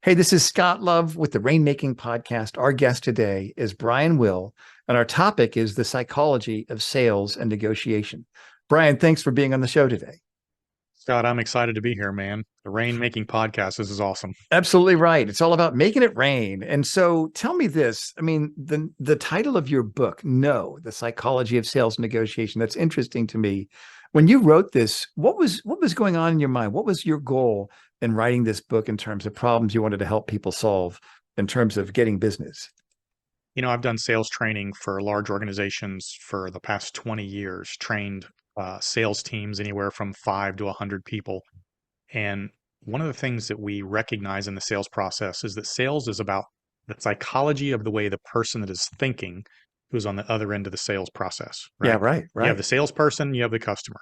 Hey, this is Scott Love with the Rainmaking podcast. Our guest today is Brian Will, and our topic is the psychology of sales and negotiation. Brian, thanks for being on the show today. Scott, I'm excited to be here, man. The Rainmaking podcast, this is awesome. Absolutely right. It's all about making it rain. And so tell me this. I mean, the title of your book, No, the Psychology of Sales and Negotiation, that's interesting to me. When you wrote this, what was going on in your mind? What was your goal in writing this book in terms of problems you wanted to help people solve in terms of getting business? I've done sales training for large organizations for the past 20 years, trained sales teams anywhere from 5 to 100 people. And one of the things that we recognize in the sales process is that sales is about the psychology of the way the person that is thinking who's on the other end of the sales process, Yeah, right? right, You have right. the salesperson, you have the customer.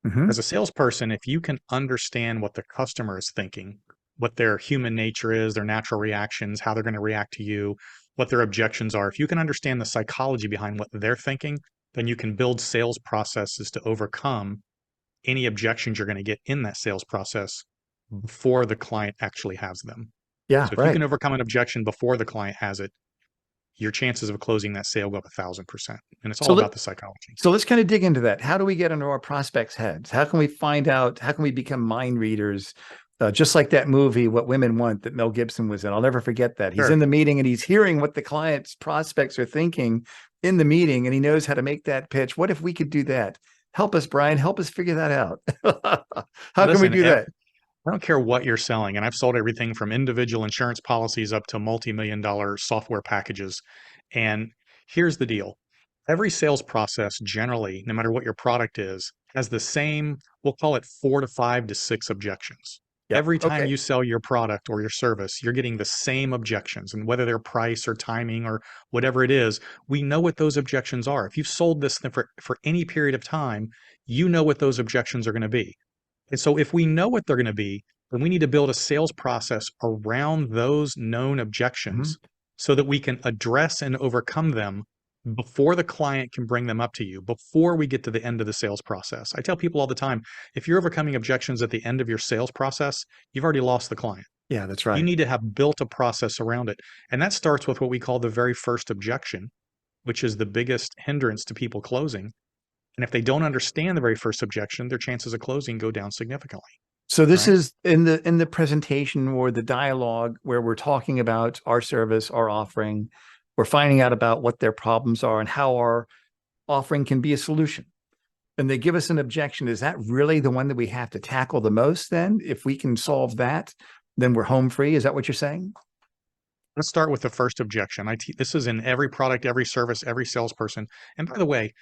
Hmm. As a salesperson, if you can understand what the customer is thinking, what their human nature is, their natural reactions, how they're going to react to you, what their objections are, if you can understand the psychology behind what they're thinking, then you can build sales processes to overcome any objections you're going to get in that sales process before the client actually has them. Yeah, So if you right. can overcome an objection before the client has it, your chances of closing that sale go up 1,000%. And it's all So let about the psychology. so let's kind of dig into that. How do we get into our prospects' heads? How can we find out? How can we become mind readers? Just like that movie, What Women Want, that Mel Gibson was in. I'll never forget that. He's in Sure. the meeting and he's hearing what the client's prospects are thinking in the meeting, and he knows how to make that pitch. What if we could do that? Help us, Brian. Help us figure that out. How can we Listen, do that? I don't care what you're selling, and I've sold everything from individual insurance policies up to multi-million dollar software packages. And here's the deal. Every sales process generally, no matter what your product is, has the same, we'll call it 4 to 5 to 6 objections. Yep. Every time Okay. you sell your product or your service, you're getting the same objections. And whether they're price or timing or whatever it is, we know what those objections are. If you've sold this thing for any period of time, you know what those objections are going to be. And so if we know what they're going to be, then we need to build a sales process around those known Mhm. objections so that we can address and overcome them before the client can bring them up to you, before we get to the end of the sales process. I tell people all the time, if you're overcoming objections at the end of your sales process, you've already lost the client. Yeah, that's You right. need to have built a process around it. And that starts with what we call the very first objection, which is the biggest hindrance to people closing. And if they don't understand the very first objection, their chances of closing go down significantly, So this right? is in the presentation or the dialogue where we're talking about our service, our offering. We're finding out about what their problems are and how our offering can be a solution. And they give us an objection. Is that really the one that we have to tackle the most then? If we can solve that, then we're home free. Is that what you're saying? Let's start with the first objection. This is in every product, every service, every salesperson. And by the way,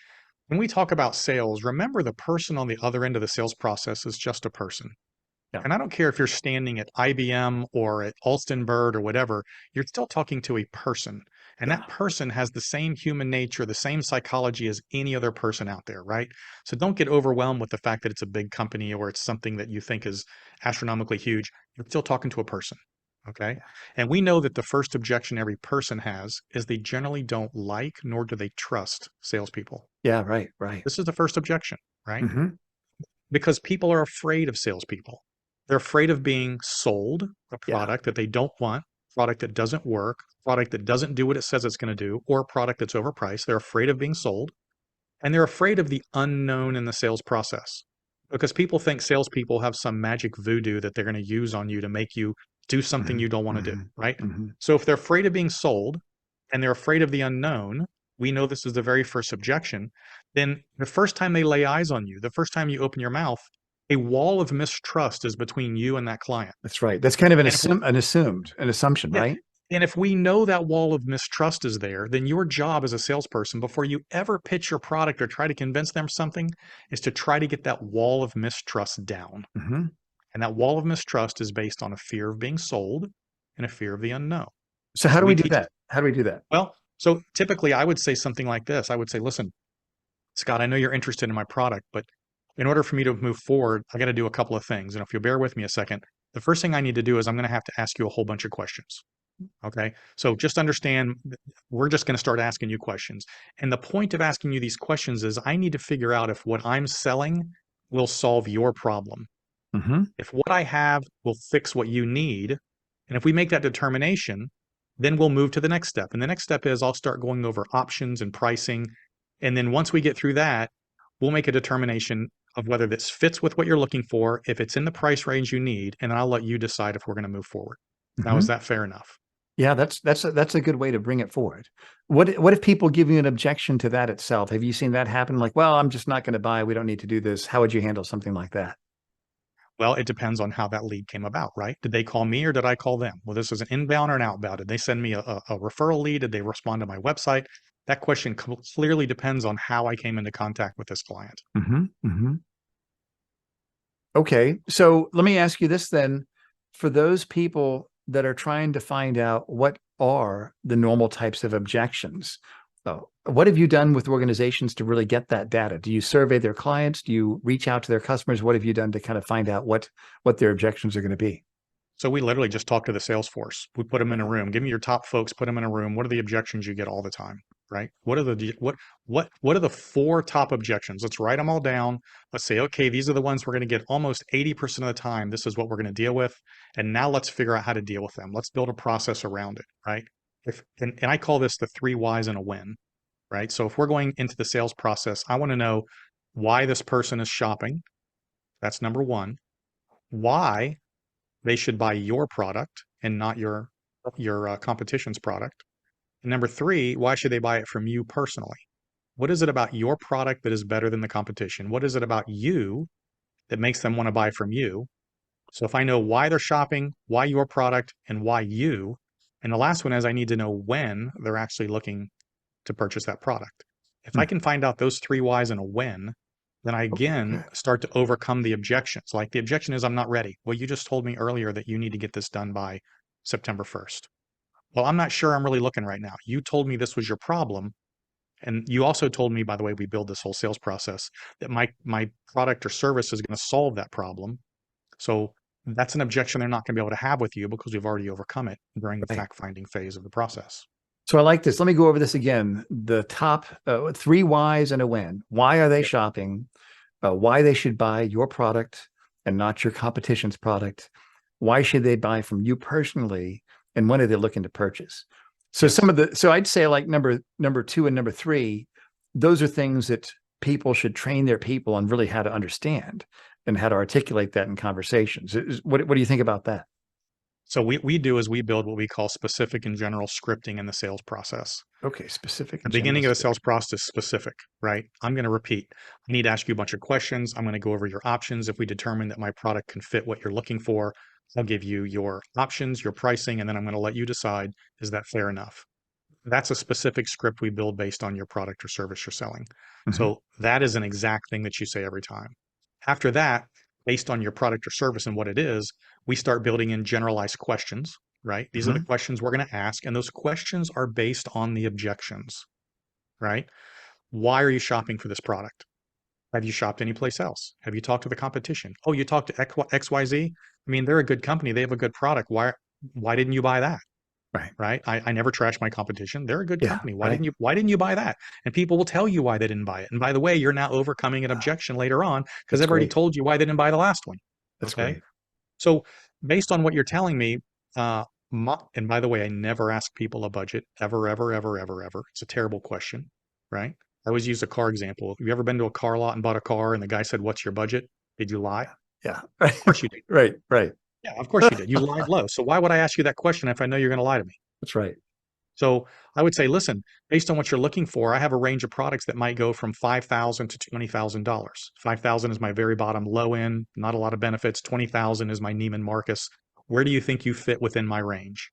when we talk about sales, remember the person on the other end of the sales process is just a person. Yeah. And I don't care if you're standing at IBM or at Alston Bird or whatever, you're still talking to a person. And Yeah. that person has the same human nature, the same psychology as any other person out there, right? So don't get overwhelmed with the fact that it's a big company or it's something that you think is astronomically huge. You're still talking to a person. Okay. Yeah. And we know that the first objection every person has is they generally don't like nor do they trust salespeople. Yeah. Right. Right. This is the first objection, right? Hmm. Because people are afraid of salespeople. They're afraid of being sold a Yeah. product that they don't want, product that doesn't work, product that doesn't do what it says it's going to do, or a product that's overpriced. They're afraid of being sold, and they're afraid of the unknown in the sales process because people think salespeople have some magic voodoo that they're going to use on you to make you do something Hmm. you don't want to do, Hmm. right? Hmm. So if they're afraid of being sold and they're afraid of the unknown, we know this is the very first objection, then the first time they lay eyes on you, the first time you open your mouth, a wall of mistrust is between you and that client. That's right. That's kind of And if an assumption, yeah, right? and if we know that wall of mistrust is there, then your job as a salesperson before you ever pitch your product or try to convince them something is to try to get that wall of mistrust down. Hmm. And that wall of mistrust is based on a fear of being sold and a fear of the unknown. So how So do we we do teach that? How do we do that? well, so typically I would say something like this. I would say, listen, Scott, I know you're interested in my product, but in order for me to move forward, I got to do a couple of things. And if you'll bear with me a second, the first thing I need to do is I'm going to have to ask you a whole bunch of questions. Okay. So just understand we're just going to start asking you questions. And the point of asking you these questions is I need to figure out if what I'm selling will solve your problem. Hmm. If what I have will fix what you need, And if we make that determination, then we'll move to the next step. And the next step is I'll start going over options and pricing. And then once we get through that, we'll make a determination of whether this fits with what you're looking for, if it's in the price range you need, and I'll let you decide if we're going to move forward. Now, is Mhm. that fair enough? Yeah, that's a good way to bring it forward. What if people give you an objection to that itself? Have you seen that happen? Like, well, I'm just not going to buy. We don't need to do this. How would you handle something like that? Well, it depends on how that lead came about, right? Did they call me or did I call them? Well, this is an inbound or an outbound. Did they send me a referral lead? Did they respond to my website? That question clearly depends on how I came into contact with this client. Okay, so let me ask you this then. For those people that are trying to find out what are the normal types of objections, what have you done with organizations to really get that data? Do you survey their clients? Do you reach out to their customers? What have you done to kind of find out what their objections are going to be? So we literally just talk to the sales force. We put them in a room. Give me your top folks, put them in a room. What are the objections you get all the time, right? What are the four top objections? Let's write them all down. Let's say, okay, these are the ones we're going to get almost 80% of the time. This is what we're going to deal with. And now let's figure out how to deal with them. Let's build a process around it, right? And I call this the three whys and a win, right? So if we're going into the sales process, I want to know why this person is shopping. That's number one. Why they should buy your product and not your competition's product. And number three, why should they buy it from you personally? What is it about your product that is better than the competition? What is it about you that makes them want to buy from you? So if I know why they're shopping, why your product, and why you, and the last one is I need to know when they're actually looking to purchase that product. If I Hmm. can find out those three whys and a when, then I Okay, again good. start to overcome the objections. Like the objection is, I'm not ready. Well, you just told me earlier that you need to get this done by September 1st. Well, I'm not sure I'm really looking right now. You told me this was your problem. And you also told me, by the way, we build this whole sales process that my product or service is going to solve that problem. So that's an objection they're not going to be able to have with you because we've already overcome it during the Right. fact finding phase of the process. So I like this. Let me go over this again. The top three whys and a when. Why are they Yep. shopping? Why they should buy your product and not your competition's product? Why should they buy from you personally? And when are they looking to purchase? So Yes. so I'd say like number two and number three, those are things that people should train their people on really how to understand and how to articulate that in conversations. What do you think about that? So we do is we build what we call specific and general scripting in the sales process. Okay, specific The and general beginning of the sales scripting. process is specific, right? I'm going to repeat. I need to ask you a bunch of questions. I'm going to go over your options. If we determine that my product can fit what you're looking for, I'll give you your options, your pricing, and then I'm going to let you decide, is that fair enough? That's a specific script we build based on your product or service you're selling. Mhm. So that is an exact thing that you say every time. After that, based on your product or service and what it is, we start building in generalized questions, right? These are the Mhm. questions we're going to ask, and those questions are based on the objections, right? Why are you shopping for this product? Have you shopped anyplace else? Have you talked to the competition? Oh, you talked to XYZ? I mean, they're a good company. They have a good product. Why didn't you buy that? Right. Right? I never trash my competition. They're a good Yeah. company. Right. Why didn't you buy that? And people will tell you why they didn't buy it. And by the way, you're now overcoming an Ah, objection later on because that's they've already great. told you why they didn't buy the last one. That's Okay. great. So based on what you're telling me, and by the way, I never ask people a budget ever, ever, ever, ever, ever. It's a terrible question, right? I always use a car example. Have you ever been to a car lot and bought a car and the guy said, "What's your budget?" Did you lie? Yeah. Of course you did. Right. Right. Yeah, of course you did. You lied low. So why would I ask you that question if I know you're going to lie to me? That's right. So I would say, listen, based on what you're looking for, I have a range of products that might go from $5,000 to $20,000. 5,000 is my very bottom low end, not a lot of benefits. 20,000 is my Neiman Marcus. Where do you think you fit within my range?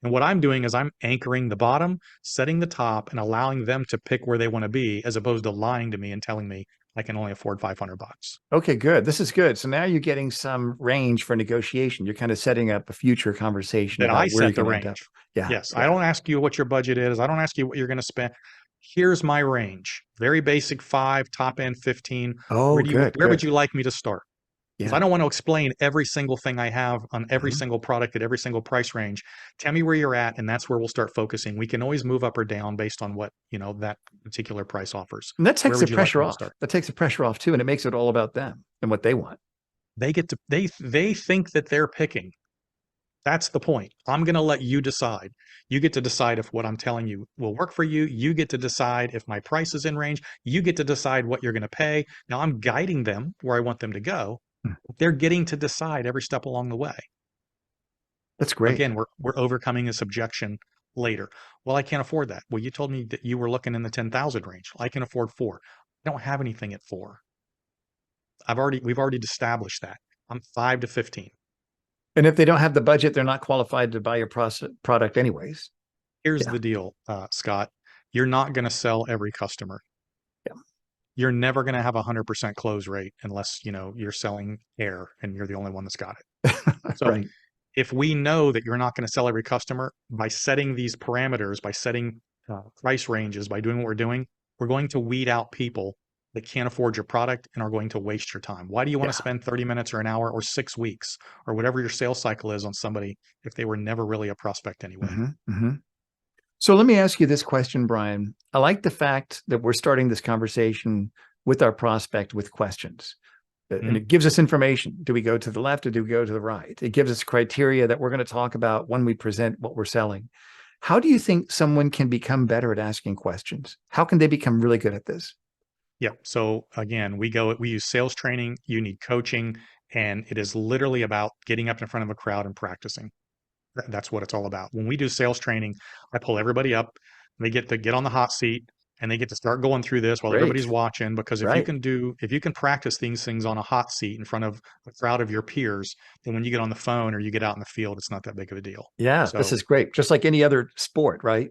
And what I'm doing is I'm anchoring the bottom, setting the top, and allowing them to pick where they want to be, as opposed to lying to me and telling me I can only afford 500 bucks. Okay, good. This is good. So now you're getting some range for negotiation. You're kind of setting up a future conversation That I about where you're set the going to end up. range. Yeah. Yes, I Yeah. don't ask you what your budget is. I don't ask you what you're going to spend. Here's my range. Very basic 5, top end 15. Oh, good. Where would Good. you like me to start? Because I Yeah. don't want to explain every single thing I have on every Mhm. single product at every single price range. Tell me where you're at, and that's where we'll start focusing. We can always move up or down based on what, that particular price offers. And that Where takes the would you like pressure me to off. start? That takes the pressure off too, and it makes it all about them and what they want. They think that they're picking. That's the point. I'm going to let you decide. You get to decide if what I'm telling you will work for you. You get to decide if my price is in range. You get to decide what you're going to pay. Now I'm guiding them where I want them to go. Hmm. They're getting to decide every step along the way. That's great. Again, we're overcoming this objection later. Well, I can't afford that. Well, you told me that you were looking in the 10,000 range. I can afford 4. I don't have anything at 4. We've already established that. I'm 5 to 15. And if they don't have the budget, they're not qualified to buy your product anyways. Here's Yeah. the deal, Scott. You're not going to sell every customer. You're never going to have a 100% close rate unless, you're selling air and you're the only one that's got it. Yeah. So Right. if we know that you're not going to sell every customer by setting these parameters, by setting price ranges, by doing what we're doing, we're going to weed out people that can't afford your product and are going to waste your time. Why do you want to Yeah. spend 30 minutes or an hour or 6 weeks or whatever your sales cycle is on somebody if they were never really a prospect anyway? Hmm. Hmm. So let me ask you this question, Brian. I like the fact that we're starting this conversation with our prospect with questions. And Mhm. it gives us information. Do we go to the left or do we go to the right? It gives us criteria that we're going to talk about when we present what we're selling. How do you think someone can become better at asking questions? How can they become really good at this? Yeah. So again, we use sales training, you need coaching, and it is literally about getting up in front of a crowd and practicing. That's what it's all about. When we do sales training, I pull everybody up. They get to get on the hot seat and they get to start going through this while Great. everybody's watching. Because Right. if you can practice these things on a hot seat in front of a crowd of your peers, then when you get on the phone or you get out in the field, it's not that big of a deal. Yeah, this So is great. Just like any other sport, right?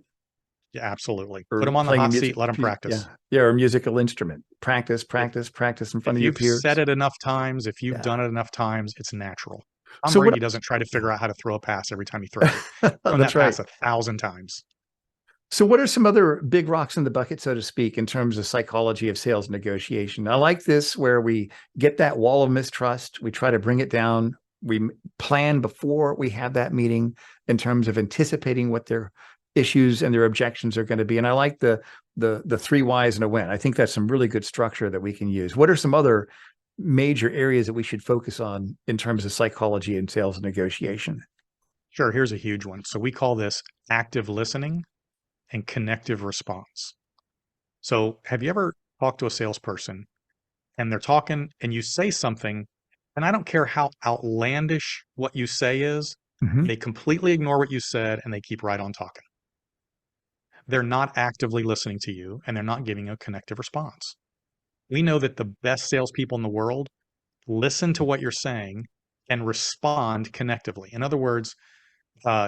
yeah, absolutely. Put Or them on the playing a hot music, seat, let them yeah, practice. yeah, or a musical instrument. Practice, If practice, practice in front if of your you've said peers. it enough times, if you've Yeah. done it enough times, it's natural. Tom So what Brady doesn't try to yeah. figure out how to throw a pass every time he throws it. Thrown That's that right. pass 1,000 times. So what are some other big rocks in the bucket, so to speak, in terms of psychology of sales negotiation? I like this where we get that wall of mistrust, we try to bring it down, we plan before we have that meeting in terms of anticipating what their issues and their objections are going to be. And I like the three whys and a win. I think that's some really good structure that we can use. What are some other major areas that we should focus on in terms of psychology and sales negotiation? Sure, here's a huge one. So we call this active listening and connective response. So have you ever talked to a salesperson and they're talking and you say something, and I don't care how outlandish what you say is, Mhm. they completely ignore what you said and they keep right on talking. They're not actively listening to you and they're not giving a connective response. We know that the best salespeople in the world listen to what you're saying and respond connectively. In other words,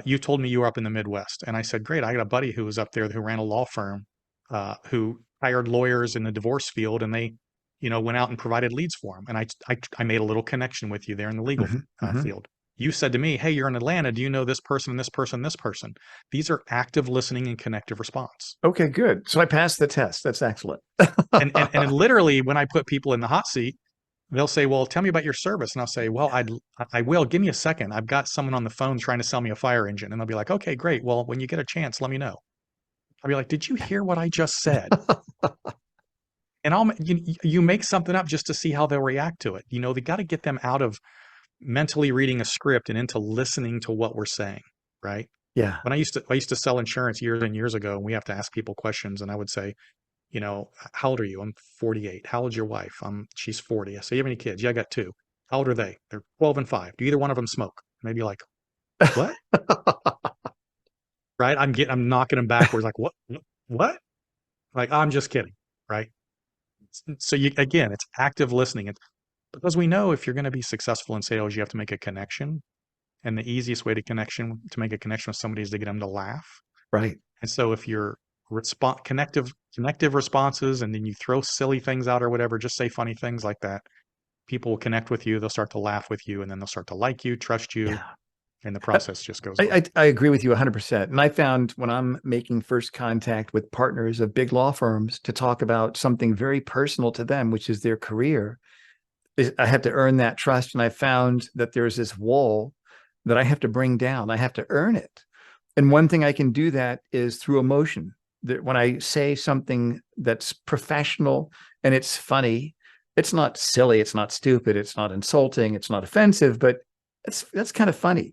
you told me you were up in the Midwest, and I said, "Great, I got a buddy who was up there who ran a law firm, who hired lawyers in the divorce field, and they, went out and provided leads for him." And I made a little connection with you there in the legal Mhm. Mhm. field. You said to me, "Hey, you're in Atlanta. Do you know this person, this person, this person?" These are active listening and connective response. Okay, good. So I passed the test. That's excellent. And literally, when I put people in the hot seat, they'll say, "Well, tell me about your service." And I'll say, "Well, I will. Give me a second. I've got someone on the phone trying to sell me a fire engine." And they'll be like, "Okay, great. Well, when you get a chance, let me know." I'll be like, "Did you hear what I just said?" And you make something up just to see how they'll react to it. They got to get them out of mentally reading a script and into listening to what we're saying, right? Yeah. When I used to sell insurance years and years ago, and we have to ask people questions, and I would say, "How old are you?" "I'm 48. How old's your wife?" She's 40. I say, "You have any kids?" "Yeah, I got 2. "How old are they?" "They're 12 and 5. Do either one of them smoke?" And they'd be like, "What?" Right? I'm knocking them backwards, like, "What? What?" Like, "I'm just kidding." Right? So again, it's active listening. It's because we know if you're going to be successful in sales, you have to make a connection. And the easiest way to make a connection with somebody is to get them to laugh. Right. And so if you're connective responses and then you throw silly things out or whatever, just say funny things like that, people will connect with you, they'll start to laugh with you, and then they'll start to like you, trust you, Yeah. and the I, process just goes on. I agree with you 100%. And I found when I'm making first contact with partners of big law firms to talk about something very personal to them, which is their career, I have to earn that trust. And I found that there's this wall that I have to bring down. I have to earn it. And one thing I can do that is through emotion. That when I say something that's professional and it's funny, it's not silly, it's not stupid, it's not insulting, it's not offensive, but that's kind of funny.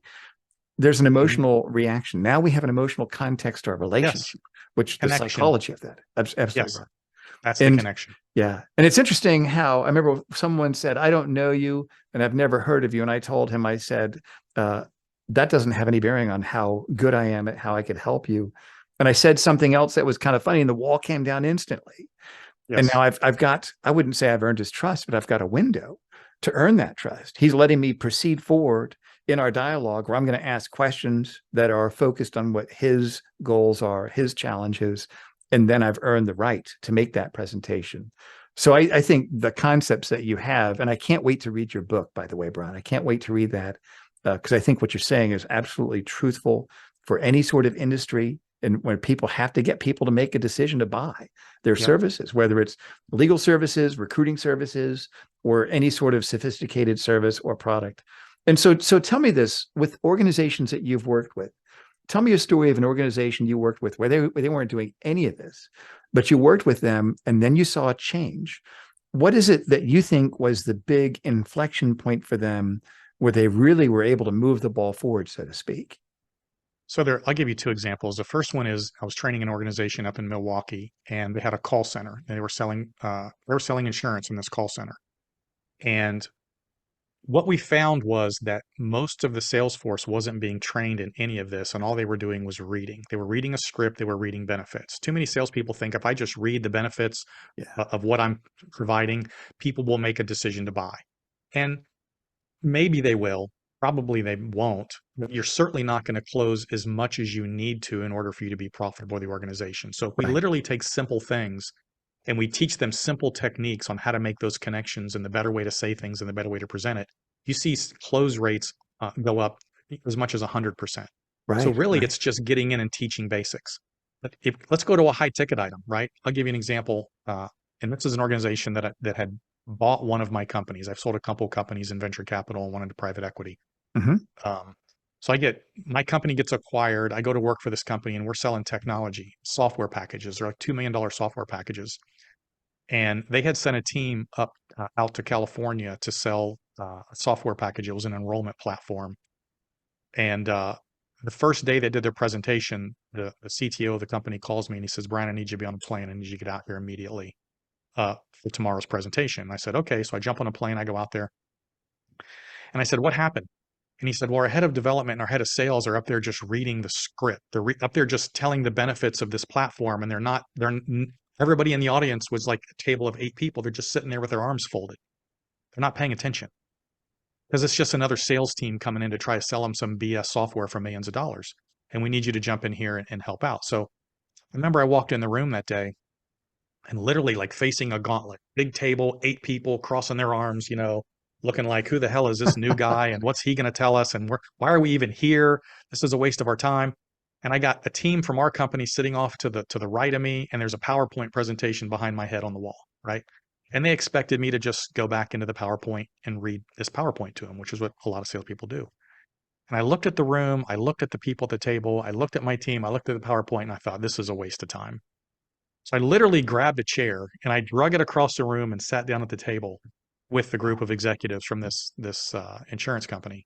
there's an Mhm. emotional reaction. Now we have an emotional context to our Yes. relationship, which the Connection. psychology of that. Absolutely Yes. right. That's the And connection. yeah, and it's interesting how I remember someone said, "I don't know you, and I've never heard of you." And I told him, I said, uh, "That doesn't have any bearing on how good I am at how I could help you." And I said something else that was kind of funny, and the wall came down instantly. And now Yes. I've got, I wouldn't say I've earned his trust, but I've got a window to earn that trust. He's letting me proceed forward in our dialogue where I'm going to ask questions that are focused on what his goals are, his challenges, and then I've earned the right to make that presentation. So I think the concepts that you have, and I can't wait to read your book, by the way, Brian. I can't wait to read that because I think what you're saying is absolutely truthful for any sort of industry. And when people have to get people to make a decision to buy their Yep. services, whether it's legal services, recruiting services, or any sort of sophisticated service or product. And so tell me this with organizations that you've worked with. Tell me a story of an organization you worked with where they weren't doing any of this, but you worked with them and then you saw a change. What is it that you think was the big inflection point for them where they really were able to move the ball forward, so to speak? So there, I'll give you two examples. The first one is I was training an organization up in Milwaukee, and they had a call center. They were selling insurance in this call center. And what we found was that most of the sales force wasn't being trained in any of this, and all they were doing was reading. They were reading a script, they were reading benefits. Too many salespeople think if I just read the benefits Yeah, of what I'm providing, people will make a decision to buy. And maybe they will, probably they won't, but you're certainly not going to close as much as you need to in order for you to be profitable, the organization. So if we right, literally take simple things and we teach them simple techniques on how to make those connections and the better way to say things and the better way to present it, you see close rates go up as much as 100%. So right, really, right. it's just getting in and teaching basics. But let's go to a high ticket item, right? I'll give you an example. And this is an organization that had bought one of my companies. I've sold a couple companies in venture capital and one into private equity. Mm-hmm. Um, so my company gets acquired. I go to work for this company and we're selling technology, software packages. They're like $2 million software packages. And they had sent a team out to California to sell a software package. It was an enrollment platform. And the first day they did their presentation, the CTO of the company calls me and he says, "Brian, I need you to be on a plane. I need you to get out here immediately for tomorrow's presentation." And I said, "Okay." So I jump on a plane, I go out there, and I said, "What happened?" And he said, "Well, our head of development and our head of sales are up there just reading the script. They're up there just telling the benefits of this platform, and everybody in the audience was like a table of 8 people. They're just sitting there with their arms folded. They're not paying attention because it's just another sales team coming in to try to sell them some BS software for millions of dollars. And we need you to jump in here and help out." So I remember I walked in the room that day and literally like facing a gauntlet, big table, 8 people crossing their arms, looking like, who the hell is this new guy and what's he going to tell us? And why are we even here? This is a waste of our time. And I got a team from our company sitting off to the right of me, and there's a PowerPoint presentation behind my head on the wall, right? And they expected me to just go back into the PowerPoint and read this PowerPoint to them, which is what a lot of salespeople do. And I looked at the room, I looked at the people at the table, I looked at my team, I looked at the PowerPoint, and I thought, this is a waste of time. So I literally grabbed a chair and I drug it across the room and sat down at the table with the group Wow. of executives from this insurance company.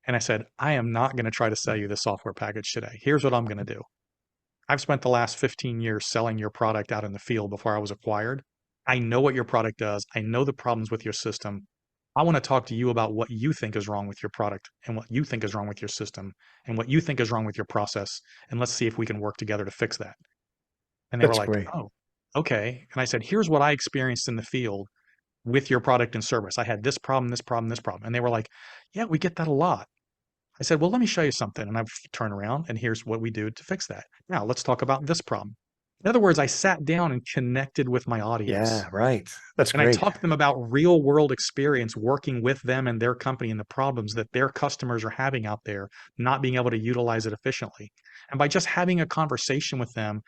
And I said, "I am not going to try to sell you this software package today. Here's what I'm going to do. I've spent the last 15 years selling your product out in the field before I was acquired. I know what your product does. I know the problems with your system. I want to talk to you about what you think is wrong with your product and what you think is wrong with your system and what you think is wrong with your process. And let's see if we can work together to fix that." And they were That's like, great. "Oh, okay." And I said, "Here's what I experienced in the field with your product and service. I had this problem, this problem, this problem." And they were like, "Yeah, we get that a lot." I said, "Well, let me show you something." And I turn around and here's what we do to fix that. Now let's talk about this problem. In other words, I sat down and connected with my audience. Yeah, right. That's And I great. talked to them about real world experience working with them and their company and the problems that their customers are having out there, not being able to utilize it efficiently. And by just having a conversation with them,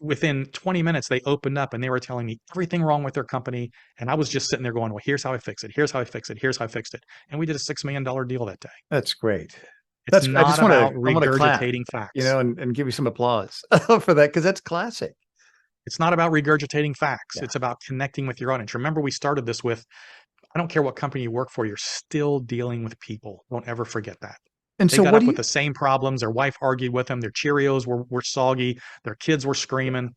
within 20 minutes, they opened up and they were telling me everything wrong with their company. And I was just sitting there going, "Well, here's how I fix it. Here's how I fix it. Here's how I fixed it." And we did a $6 million deal that day. That's great. It's That's I not just want about to I want to clap, regurgitating facts. and give you some applause for that because that's classic. It's not about regurgitating facts. Yeah. It's about connecting with your audience. Remember, we started this with, I don't care what company you work for, you're still dealing with people. Don't ever forget that. And They so got what up do with you, the same problems. Their wife argued with them. Their Cheerios were soggy. Their kids were screaming.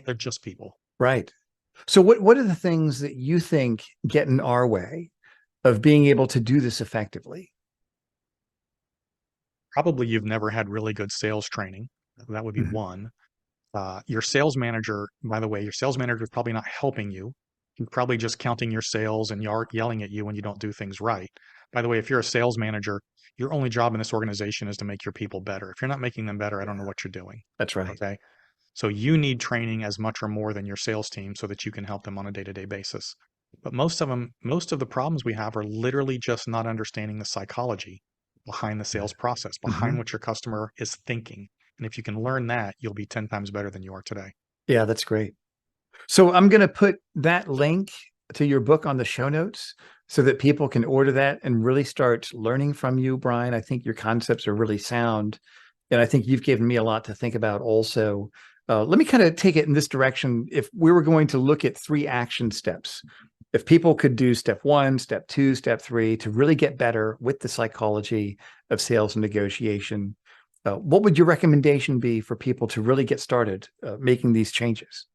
They're just people. right. So what are the things that you think get in our way of being able to do this effectively? Probably you've never had really good sales training. That would be Mhm. one. Your sales manager, by the way, your sales manager is probably not helping you. He's probably just counting your sales and yelling at you when you don't do things right. By the way, if you're a sales manager, your only job in this organization is to make your people better. If you're not making them better, I don't know Yeah, what you're doing. that's right. Okay. So you need training as much or more than your sales team so that you can help them on a day-to-day basis. But most of the problems we have are literally just not understanding the psychology behind the sales process, behind Mhm. what your customer is thinking. And if you can learn that, you'll be 10 times better than you are today. Yeah, that's great. So I'm going to put that link to your book on the show notes so that people can order that and really start learning from you, Brian. I think your concepts are really sound. And I think you've given me a lot to think about also. Let me kind of take it in this direction. If we were going to look at 3 action steps, if people could do step 1, step 2, step 3 to really get better with the psychology of sales and negotiation, what would your recommendation be for people to really get started making these changes?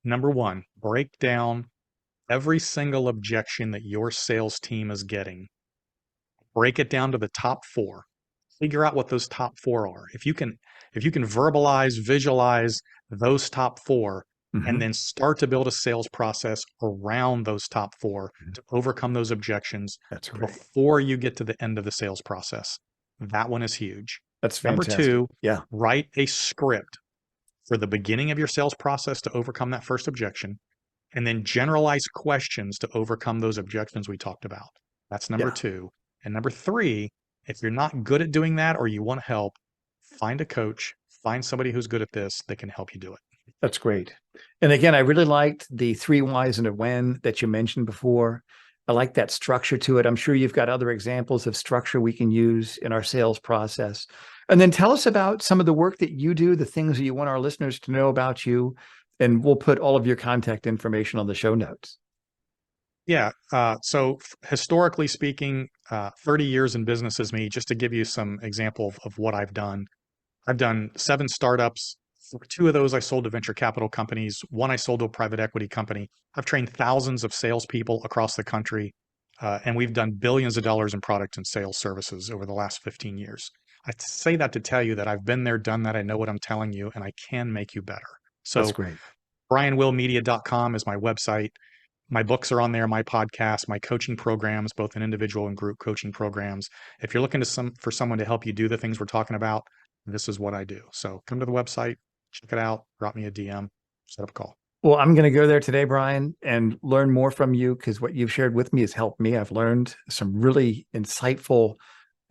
Number one, break down every single objection that your sales team is getting. Break it down to the top four. Figure out what those top four are. If you can verbalize, visualize those top four, and Mhm. then start to build a sales process around those top four to overcome those objections That's great. before you get to the end of the sales process. That one is huge. That's Number fantastic. two, Yeah, write a script for the beginning of your sales process to overcome that first objection, and then generalize questions to overcome those objections we talked about. That's number yeah, two. And number three, if you're not good at doing that or you want help, find a coach, find somebody who's good at this that can help you do it. that's great. And again, I really liked the 3 whys and a when that you mentioned before. I like that structure to it. I'm sure you've got other examples of structure we can use in our sales process. And then tell us about some of the work that you do, the things that you want our listeners to know about you. And we'll put all of your contact information on the show notes. Yeah. Historically speaking, 30 years in business is me, just to give you some example of what I've done. I've done 7 startups. For 2 of those, I sold to venture capital companies. One I sold to a private equity company. I've trained thousands of salespeople across the country, and we've done billions of dollars in product and sales services over the last 15 years. I say that to tell you that I've been there, done that. I know what I'm telling you, and I can make you better. That's So, great. brianwillmedia.com is my website. My books are on there, my podcast, my coaching programs, both in individual and group coaching programs. If you're looking for someone to help you do the things we're talking about, this is what I do. So come to the website, check it out, drop me a DM, set up a call. Well, I'm going to go there today, Brian, and learn more from you because what you've shared with me has helped me. I've learned some really insightful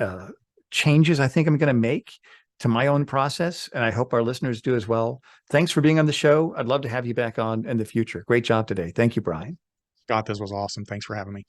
uh, changes I think I'm going to make to my own process, and I hope our listeners do as well. Thanks for being on the show. I'd love to have you back on in the future. Great job today. Thank you, Brian. Scott, this was awesome. Thanks for having me.